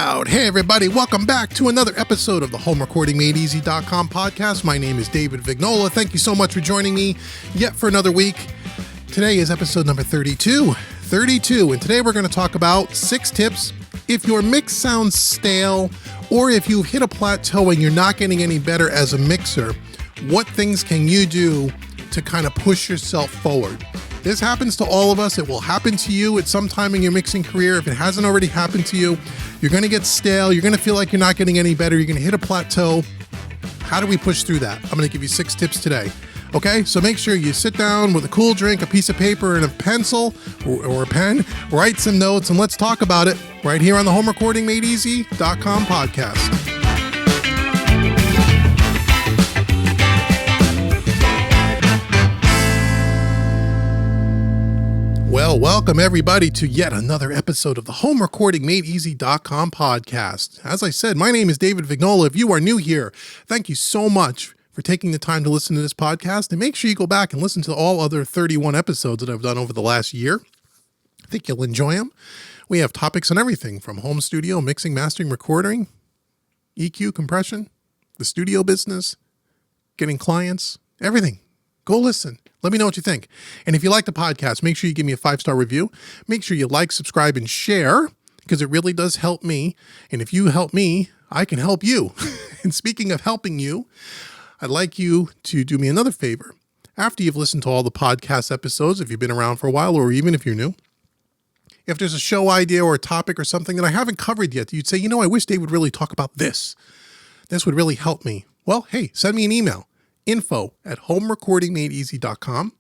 loud. Hey everybody, welcome back to another episode of the HomeRecordingMadeEasy.com podcast. My name is David Vignola. Thank you so much for joining me yet for another week. Today is episode number 32. And today we're going to talk about 6 tips if your mix sounds stale or if you've hit a plateau and you're not getting any better as a mixer. What things can you do to kind of push yourself forward? This happens to all of us. It will happen to you at some time in your mixing career. If it hasn't already happened to you, you're going to get stale. You're going to feel like you're not getting any better. You're going to hit a plateau. How do we push through that? I'm going to give you 6 tips today. Okay, so make sure you sit down with a cool drink, a piece of paper, and a pencil or a pen, write some notes, and let's talk about it right here on the HomeRecordingMadeEasy.com podcast. Well, welcome everybody to yet another episode of the HomeRecordingMadeEasy.com podcast. As I said, my name is David Vignola. If you are new here, thank you so much for taking the time to listen to this podcast, and make sure you go back and listen to all other 31 episodes that I've done over the last year. I think you'll enjoy them. We have topics on everything from home studio, mixing, mastering, recording, EQ, compression, the studio business, getting clients, everything. Go listen. Let me know what you think. And if you like the podcast, make sure you give me a 5-star review. Make sure you like, subscribe, and share, because it really does help me. And if you help me, I can help you. And speaking of helping you, I'd like you to do me another favor. After you've listened to all the podcast episodes, if you've been around for a while, or even if you're new, if there's a show idea or a topic or something that I haven't covered yet, you'd say, I wish Dave would really talk about this. This would really help me. Well, hey, send me an email. info@homerecordingmadeeasy.com,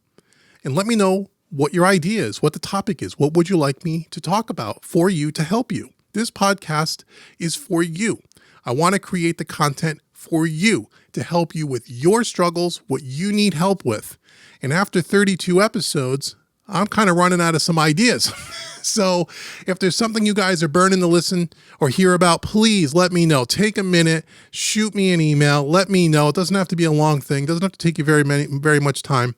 and let me know what your idea is, what the topic is. What would you like me to talk about for you to help you? This podcast is for you. I want to create the content for you to help you with your struggles, what you need help with. And after 32 episodes, I'm kind of running out of some ideas. So if there's something you guys are burning to listen or hear about, please let me know. Take a minute, shoot me an email, let me know. It doesn't have to be a long thing. It doesn't have to take you very much time,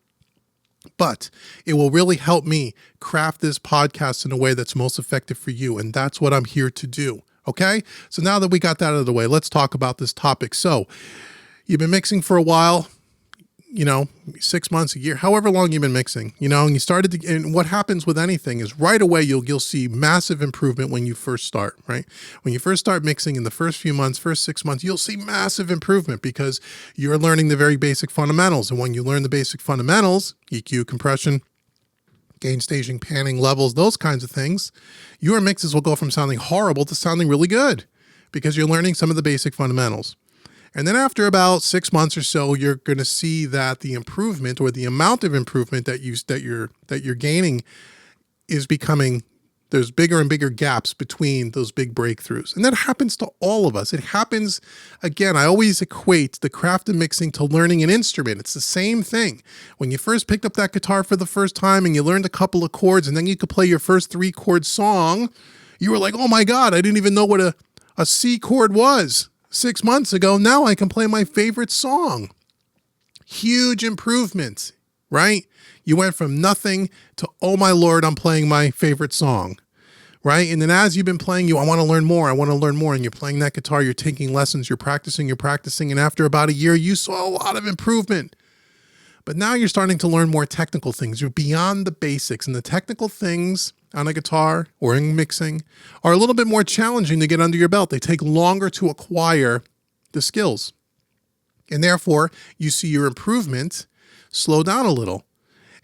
but it will really help me craft this podcast in a way that's most effective for you. And that's what I'm here to do. Okay. So now that we got that out of the way, let's talk about this topic. So you've been mixing for a while, 6 months, a year, however long you've been mixing, and you started to, and what happens with anything is right away, you'll see massive improvement when you first start, right? When you first start mixing in the first few months, first 6 months, you'll see massive improvement because you're learning the very basic fundamentals. And when you learn the basic fundamentals, EQ, compression, gain staging, panning, levels, those kinds of things, your mixes will go from sounding horrible to sounding really good because you're learning some of the basic fundamentals. And then after about 6 months or so, you're going to see that the improvement or the amount of improvement that you're gaining is becoming, there's bigger and bigger gaps between those big breakthroughs. And that happens to all of us. It happens, again, I always equate the craft of mixing to learning an instrument. It's the same thing. When you first picked up that guitar for the first time and you learned a couple of chords and then you could play your first 3-chord song, you were like, oh my God, I didn't even know what a C chord was. 6 months ago, now I can play my favorite song. Huge improvement, right? You went from nothing to, oh my Lord, I'm playing my favorite song, right? And then as you've been playing, I want to learn more. And you're playing that guitar, you're taking lessons, you're practicing. And after about a year, you saw a lot of improvement. But now you're starting to learn more technical things. You're beyond the basics, and the technical things on a guitar or in mixing are a little bit more challenging to get under your belt. They take longer to acquire the skills. And therefore, you see your improvement slow down a little.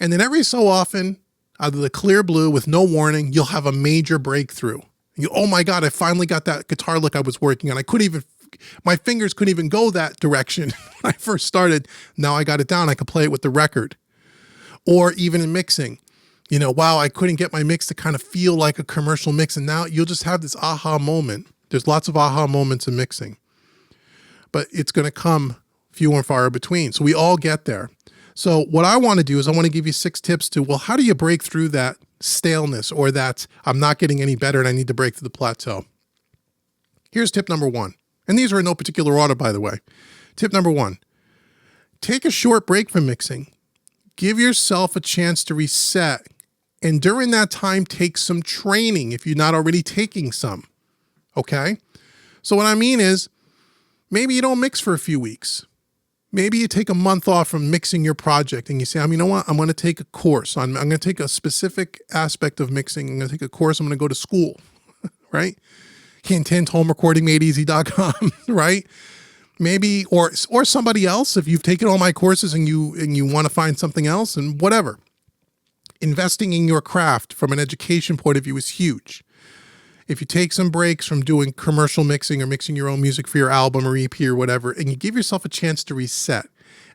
And then every so often, out of the clear blue with no warning, you'll have a major breakthrough. Oh my God, I finally got that guitar lick I was working on. My fingers couldn't even go that direction when I first started. Now I got it down. I could play it with the record. Or even in mixing. Wow, I couldn't get my mix to kind of feel like a commercial mix. And now you'll just have this aha moment. There's lots of aha moments in mixing. But it's going to come few and far between. So we all get there. So what I want to do is I want to give you 6 tips to, how do you break through that staleness or that I'm not getting any better and I need to break through the plateau? Here's tip number 1. And these are in no particular order, by the way. Tip number 1, take a short break from mixing. Give yourself a chance to reset. And during that time, take some training if you're not already taking some. Okay? So what I mean is maybe you don't mix for a few weeks. Maybe you take a month off from mixing your project and you say, you know what? I'm going to take a course. I'm going to take a specific aspect of mixing. I'm going to take a course. I'm going to go to school, right? Hint, hint, homerecordingmadeeasy.com, right? Maybe, or somebody else, if you've taken all my courses and you want to find something else and whatever. Investing in your craft from an education point of view is huge. If you take some breaks from doing commercial mixing or mixing your own music for your album or EP or whatever, and you give yourself a chance to reset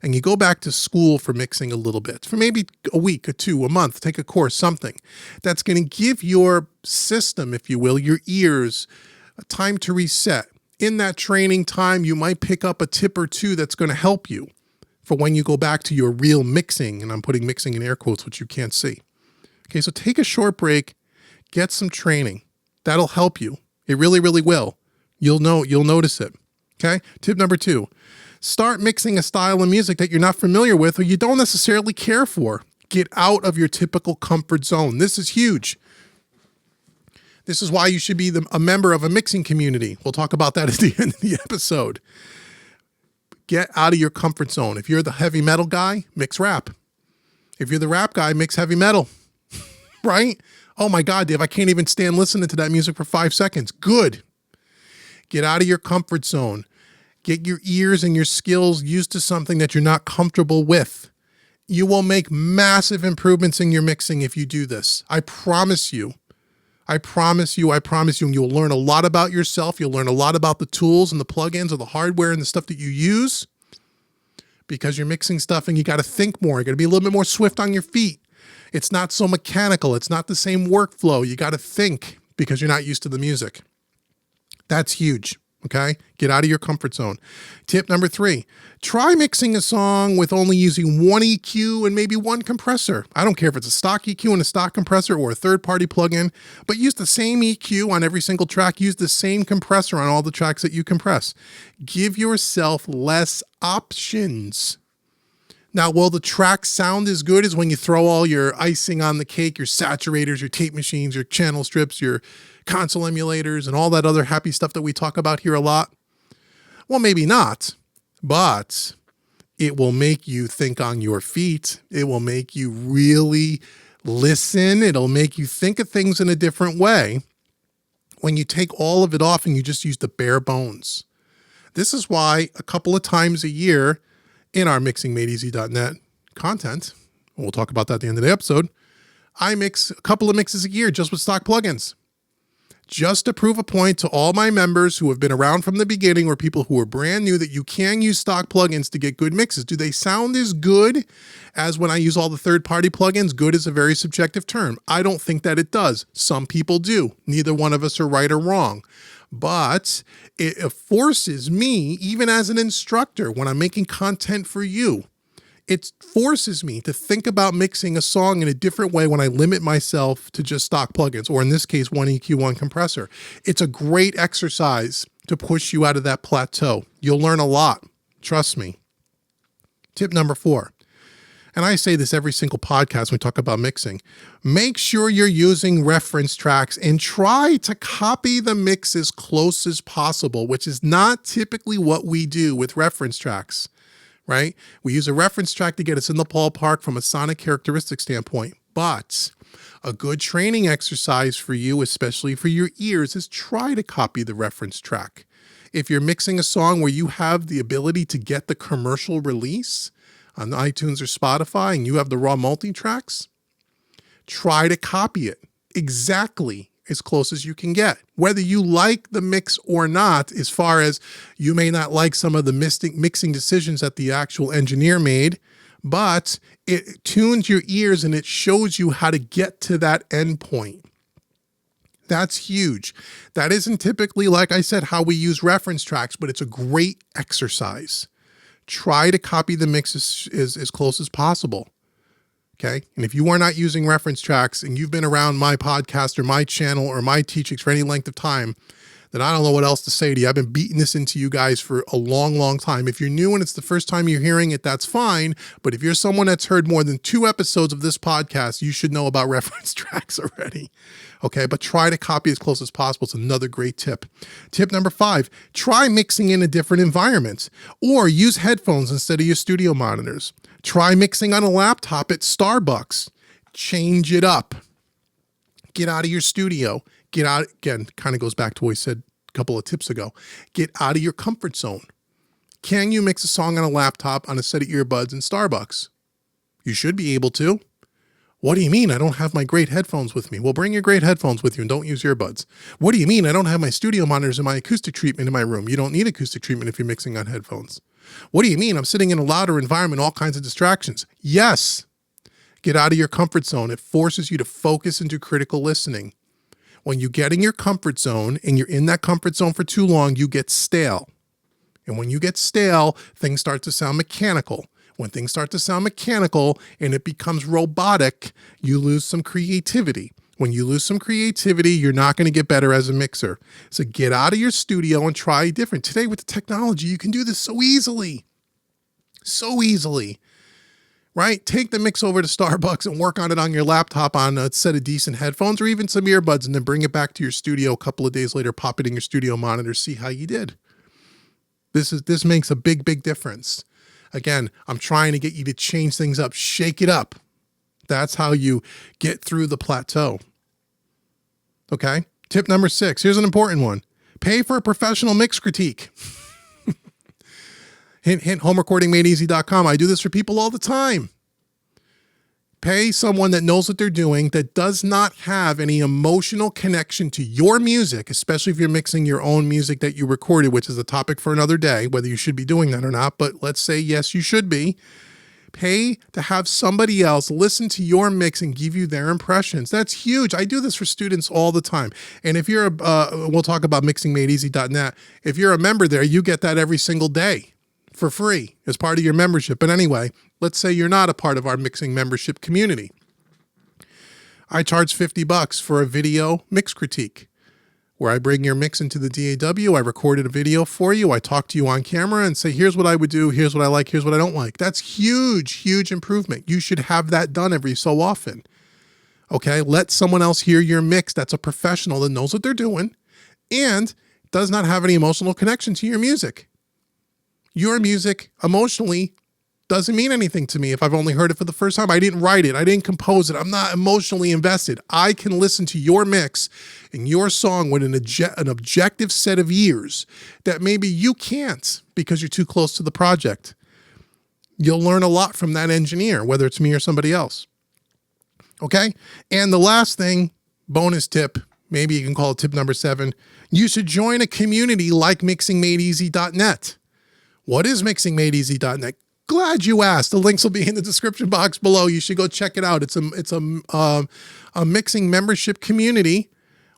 and you go back to school for mixing a little bit, for maybe a week or two, a month, take a course, something that's going to give your system, if you will, your ears, a time to reset. In that training time, you might pick up a tip or two that's going to help you for when you go back to your real mixing. And I'm putting mixing in air quotes, which you can't see. Okay, so take a short break, get some training. That'll help you. It really, really will. You'll notice it. Okay. Tip number 2, start mixing a style of music that you're not familiar with or you don't necessarily care for. Get out of your typical comfort zone. This is huge. This is why you should be a member of a mixing community. We'll talk about that at the end of the episode. Get out of your comfort zone. If you're the heavy metal guy, mix rap. If you're the rap guy, mix heavy metal. Right? Oh my God, Dave, I can't even stand listening to that music for 5 seconds. Good. Get out of your comfort zone. Get your ears and your skills used to something that you're not comfortable with. You will make massive improvements in your mixing if you do this. I promise you. I promise you. And you'll learn a lot about yourself. You'll learn a lot about the tools and the plugins or the hardware and the stuff that you use because you're mixing stuff and you got to think more. You got to be a little bit more swift on your feet. It's not so mechanical. It's not the same workflow. You got to think because you're not used to the music. That's huge. Okay. Get out of your comfort zone. Tip number 3, try mixing a song with only using one EQ and maybe one compressor. I don't care if it's a stock EQ and a stock compressor or a third-party plugin, but use the same EQ on every single track. Use the same compressor on all the tracks that you compress. Give yourself less options. Now, will the track sound as good as when you throw all your icing on the cake, your saturators, your tape machines, your channel strips, your console emulators, and all that other happy stuff that we talk about here a lot? Well, maybe not, but it will make you think on your feet. It will make you really listen. It'll make you think of things in a different way when you take all of it off and you just use the bare bones. This is why a couple of times a year in our mixingmadeeasy.net content, we'll talk about that at the end of the episode, I mix a couple of mixes a year just with stock plugins. Just to prove a point to all my members who have been around from the beginning or people who are brand new that you can use stock plugins to get good mixes. Do they sound as good as when I use all the third-party plugins? Good is a very subjective term. I don't think that it does. Some people do. Neither one of us are right or wrong. But it forces me, even as an instructor, when I'm making content for you, it forces me to think about mixing a song in a different way when I limit myself to just stock plugins, or in this case, one EQ, one compressor. It's a great exercise to push you out of that plateau. You'll learn a lot. Trust me. Tip number 4. And I say this every single podcast when we talk about mixing. Make sure you're using reference tracks and try to copy the mix as close as possible, which is not typically what we do with reference tracks, right? We use a reference track to get us in the ballpark from a sonic characteristic standpoint. But a good training exercise for you, especially for your ears, is try to copy the reference track. If you're mixing a song where you have the ability to get the commercial release on iTunes or Spotify and you have the raw multi-tracks, try to copy it exactly as close as you can get. Whether you like the mix or not, as far as you may not like some of the mixing decisions that the actual engineer made, but it tunes your ears and it shows you how to get to that end point. That's huge. That isn't typically, like I said, how we use reference tracks, but it's a great exercise. Try to copy the mix as close as possible. Okay. And if you are not using reference tracks and you've been around my podcast or my channel or my teachings for any length of time, then I don't know what else to say to you. I've been beating this into you guys for a long, long time. If you're new and it's the first time you're hearing it, that's fine. But if you're someone that's heard more than 2 episodes of this podcast, you should know about reference tracks already. Okay, but try to copy as close as possible. It's another great tip. Tip number 5, try mixing in a different environment or use headphones instead of your studio monitors. Try mixing on a laptop at Starbucks. Change it up. Get out of your studio. Get out, again, kind of goes back to what we said a couple of tips ago. Get out of your comfort zone. Can you mix a song on a laptop on a set of earbuds in Starbucks? You should be able to. What do you mean I don't have my great headphones with me? Well, bring your great headphones with you and don't use earbuds. What do you mean I don't have my studio monitors and my acoustic treatment in my room? You don't need acoustic treatment if you're mixing on headphones. What do you mean I'm sitting in a louder environment, all kinds of distractions? Yes. Get out of your comfort zone. It forces you to focus and do critical listening. When you get in your comfort zone and you're in that comfort zone for too long, you get stale. And when you get stale, things start to sound mechanical. When things start to sound mechanical and it becomes robotic, you lose some creativity. When you lose some creativity, you're not going to get better as a mixer. So get out of your studio and try different. Today with the technology, you can do this so easily. So easily. Right? Take the mix over to Starbucks and work on it on your laptop on a set of decent headphones or even some earbuds, and then bring it back to your studio a couple of days later, pop it in your studio monitor, see how you did. This makes a big, big difference. Again, I'm trying to get you to change things up, shake it up. That's how you get through the plateau. Okay? Tip number 6. Here's an important one. Pay for a professional mix critique. Hint, hint, homerecordingmadeeasy.com. I do this for people all the time. Pay someone that knows what they're doing, that does not have any emotional connection to your music, especially if you're mixing your own music that you recorded, which is a topic for another day, whether you should be doing that or not. But let's say, yes, you should be. Pay to have somebody else listen to your mix and give you their impressions. That's huge. I do this for students all the time. And if you're, we'll talk about mixingmadeeasy.net. If you're a member there, you get that every single day for free as part of your membership. But anyway, let's say you're not a part of our mixing membership community. I charge $50 for a video mix critique where I bring your mix into the DAW. I recorded a video for you. I talk to you on camera and say, here's what I would do. Here's what I like. Here's what I don't like. That's huge, huge improvement. You should have that done every so often. Okay. Let someone else hear your mix. That's a professional that knows what they're doing and does not have any emotional connection to your music. Your music emotionally doesn't mean anything to me if I've only heard it for the first time. I didn't write it. I didn't compose it. I'm not emotionally invested. I can listen to your mix and your song with an objective set of ears that maybe you can't because you're too close to the project. You'll learn a lot from that engineer, whether it's me or somebody else. Okay? And the last thing, bonus tip, maybe you can call it tip number 7, you should join a community like mixingmadeeasy.net. What is mixingmadeeasy.net? Glad you asked. The links will be in the description box below. You should go check it out. It's a mixing membership community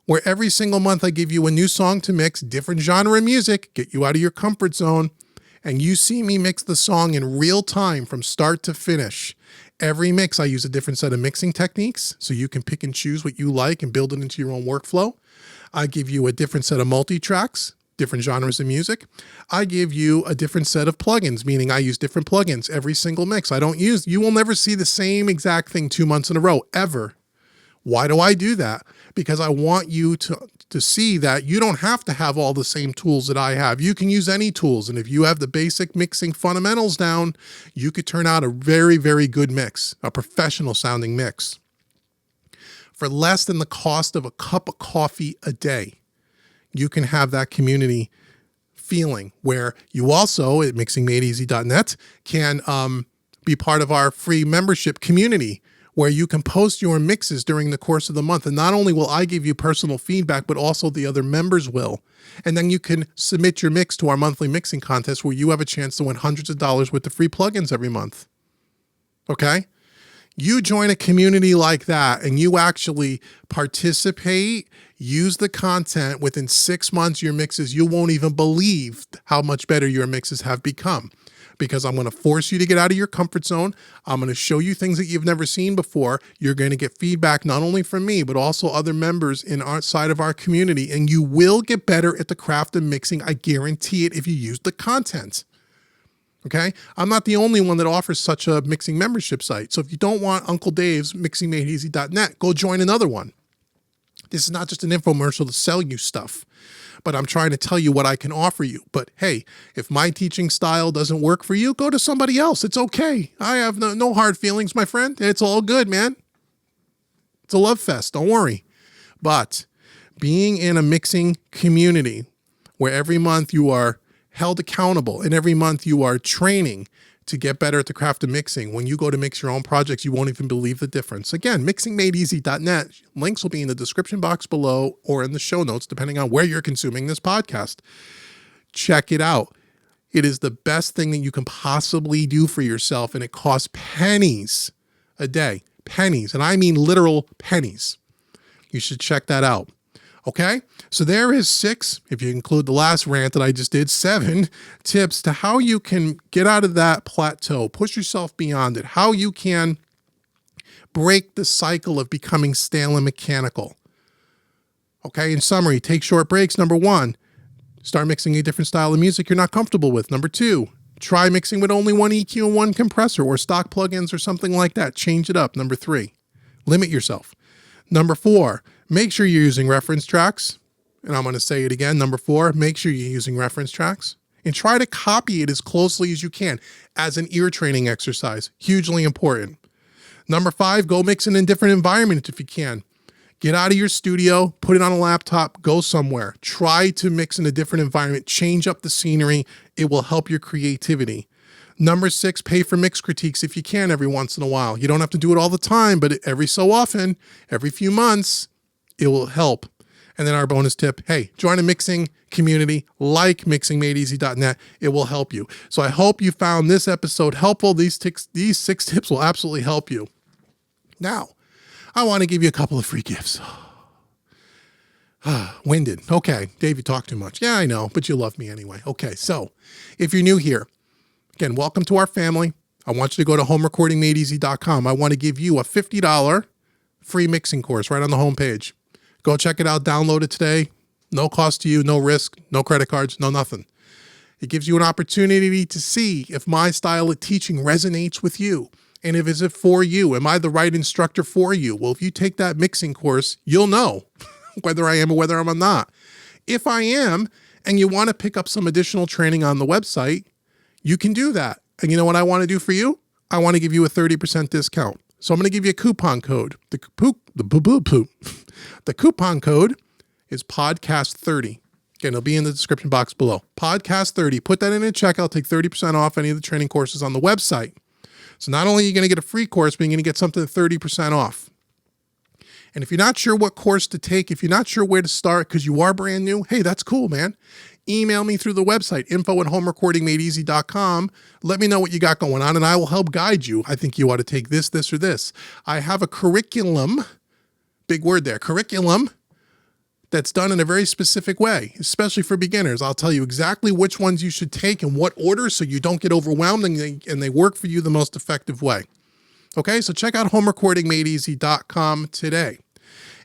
where every single month I give you a new song to mix, different genre of music, get you out of your comfort zone, and you see me mix the song in real time from start to finish. Every mix, I use a different set of mixing techniques so you can pick and choose what you like and build it into your own workflow. I give you a different set of multi-tracks, different genres of music. I give you a different set of plugins, meaning I use different plugins every single mix. You will never see the same exact thing 2 months in a row, ever. Why do I do that? Because I want you to see that you don't have to have all the same tools that I have. You can use any tools. And if you have the basic mixing fundamentals down, you could turn out a very, very good mix, a professional sounding mix for less than the cost of a cup of coffee a day. You can have that community feeling where you also at mixingmadeeasy.net can be part of our free membership community where you can post your mixes during the course of the month. And not only will I give you personal feedback, but also the other members will. And then you can submit your mix to our monthly mixing contest where you have a chance to win hundreds of dollars worth of free plugins every month. Okay? You join a community like that and you actually participate, use the content. Within 6 months, your mixes, you won't even believe how much better your mixes have become because I'm going to force you to get out of your comfort zone. I'm going to show you things that you've never seen before. You're going to get feedback not only from me, but also other members in our side of our community, and you will get better at the craft of mixing. I guarantee it if you use the content. Okay? I'm not the only one that offers such a mixing membership site. So if you don't want Uncle Dave's mixingmadeeasy.net, go join another one. This is not just an infomercial to sell you stuff, but I'm trying to tell you what I can offer you. But hey, if my teaching style doesn't work for you, go to somebody else. It's okay. I have no hard feelings, my friend. It's all good, man. It's a love fest. Don't worry. But being in a mixing community where every month you are held accountable and every month you are training to get better at the craft of mixing. When you go to mix your own projects, you won't even believe the difference. Again, mixingmadeeasy.net. Links will be in the description box below or in the show notes, depending on where you're consuming this podcast. Check it out. It is the best thing that you can possibly do for yourself, and it costs pennies a day. Pennies, and I mean literal pennies. You should check that out. Okay, so there is 6, if you include the last rant that I just did, 7 tips to how you can get out of that plateau, push yourself beyond it, how you can break the cycle of becoming stale and mechanical. Okay, in summary, take short breaks. Number 1, start mixing a different style of music you're not comfortable with. Number 2, try mixing with only one EQ and one compressor or stock plugins or something like that. Change it up. Number 3, limit yourself. Number 4, make sure you're using reference tracks. And I'm going to say it again. Number 4, make sure you're using reference tracks and try to copy it as closely as you can as an ear training exercise. Hugely important. Number 5, go mix in a different environment if you can. Get out of your studio, put it on a laptop, go somewhere. Try to mix in a different environment, change up the scenery. It will help your creativity. Number 6, pay for mix critiques if you can every once in a while. You don't have to do it all the time, but every so often, every few months, it will help. And then our bonus tip, hey, join a mixing community like mixingmadeeasy.net. It will help you. So I hope you found this episode helpful. These 6 tips will absolutely help you. Now, I want to give you a couple of free gifts. Winded. Okay, Dave, you talk too much. Yeah, I know, but you love me anyway. Okay, so if you're new here, again, welcome to our family. I want you to go to homerecordingmadeeasy.com. I want to give you a $50 free mixing course right on the homepage. Go check it out. Download it today. No cost to you, no risk, no credit cards, no nothing. It gives you an opportunity to see if my style of teaching resonates with you. And if it's for you, am I the right instructor for you? Well, if you take that mixing course, you'll know whether I am or whether I'm not. If I am, and you want to pick up some additional training on the website, you can do that. And you know what I want to do for you? I want to give you a 30% discount. So I'm going to give you a coupon code. The coupon code is podcast30. Again, it'll be in the description box below. Podcast30. Put that in at checkout. Take 30% off any of the training courses on the website. So not only are you going to get a free course, but you're going to get something at 30% off. And if you're not sure what course to take, if you're not sure where to start because you are brand new, hey, that's cool, man. Email me through the website, info@homerecordingmadeeasy.com. Let me know what you got going on, and I will help guide you. I think you ought to take this, this, or this. I have a curriculum, big word there, curriculum, that's done in a very specific way, especially for beginners. I'll tell you exactly which ones you should take in what order so you don't get overwhelmed and they work for you the most effective way. Okay, so check out homerecordingmadeeasy.com today.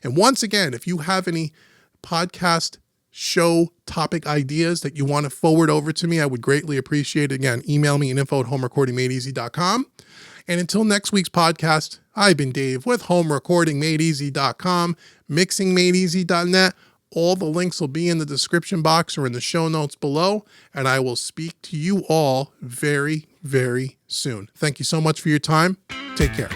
And once again, if you have any podcast show topic ideas that you want to forward over to me, I would greatly appreciate it. Again, email me at info@homerecordingmadeeasy.com. And until next week's podcast, I've been Dave with homerecordingmadeeasy.com, mixingmadeeasy.net. All the links will be in the description box or in the show notes below, and I will speak to you all very, very soon. Thank you so much for your time. Take care.